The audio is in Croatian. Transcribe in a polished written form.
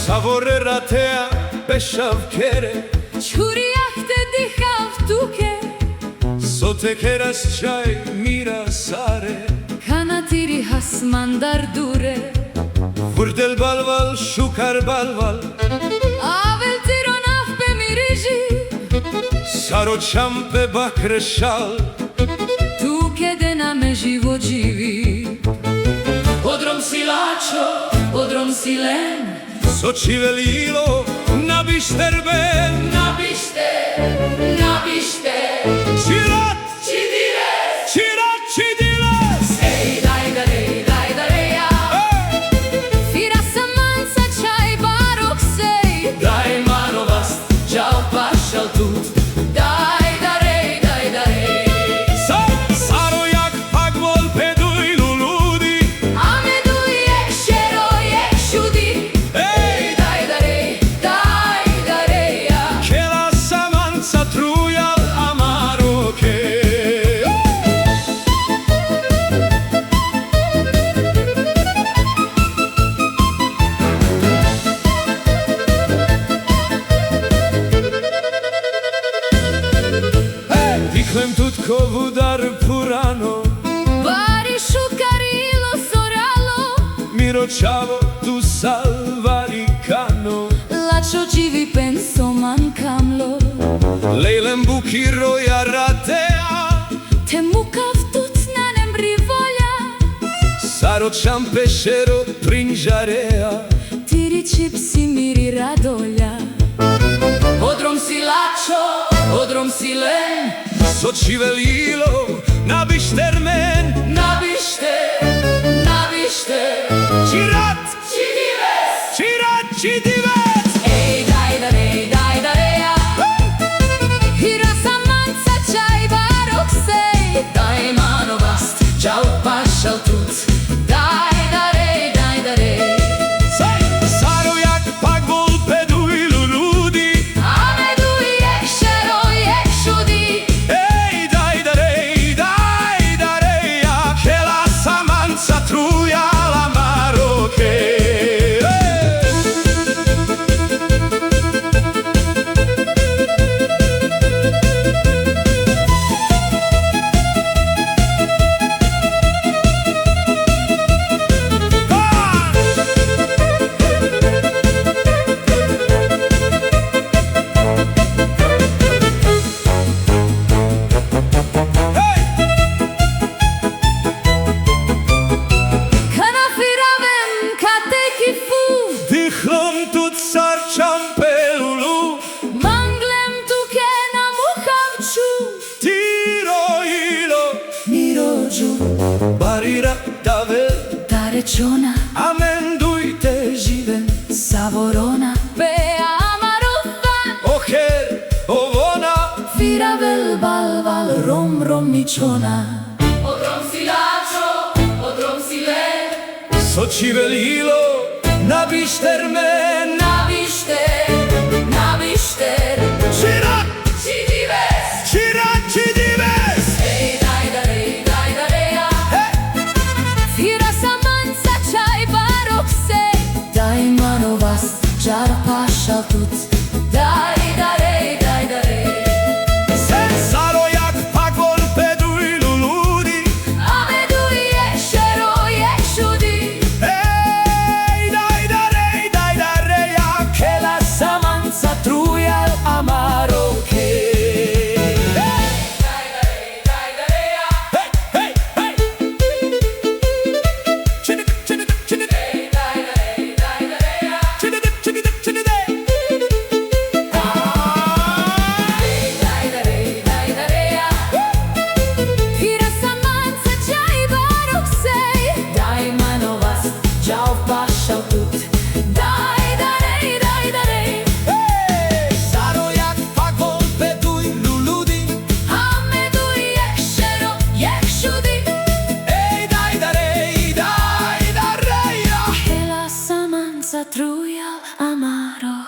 Savoreratea pe șavchere, Ciuriahte di havtuke, sotekeras çay mira sare, Kanatiri hasmandar dure, Vurdel balval şukar balval, Avel tironaf pe miriji, Saro čampe bakre šal. Tuke de name živo živi. Odrom silačo, odrom silen, Soči velilo na bišterben, nabište, nabište, Čirat, čidires, čirat, čidiles. ej, daj da reja, Fira samansa čaj barok sej, daj manovast, čau pašal tut, daj da rej, Saro jak pagvol peduj luludi, ame duje, šero je šudi, Ej, daj da reja, kela samanca trujal amaroke. Diklem tutko vudar purano, Bari šukarilo soralo, Miro čavo tu salvaricano, Lačo živi penso mankamlo, Leilem bukiro ja ratea, Te mukav tut nanem rivolja, Saro čampešero prinžarea, Tiri čipsi miri radolja. odrom silačo, odrom silen, Soči velilo na bištermen, nabište, nabište, Čirat, čidires, čirat, čidives. ej, daj da reja, Fira samansa čaj barok sej, daj manovast, čau pašal tut, daj da rej, Saro jak pagvol peduj luludi, ame duje, šero je šudi, Ej, daj da rej, ja kela samanca trujal amaroke. Kana firavem kate kifu, Dihlom tut sar čampelulu, Manglem tuke na muhavču, Tiro ilo, mirođu, barira tavel, ta rečona, amendujte žive, savorona, Pe amarufa, oher, ovona, firavel balval, rom romničona. Odrom silačo, odrom silen, Soči velilo na bištermen, nabište, nabište, Čirat, čidires, čirat, čidives. ej, daj da reja, Fira samansa čaj barok sej, daj manovast, čar pašal tut, daj da rej, Saro jak pagvol peduj luludi, ame duje, šero je šudi, Ej, daj da rej, Royal Amaro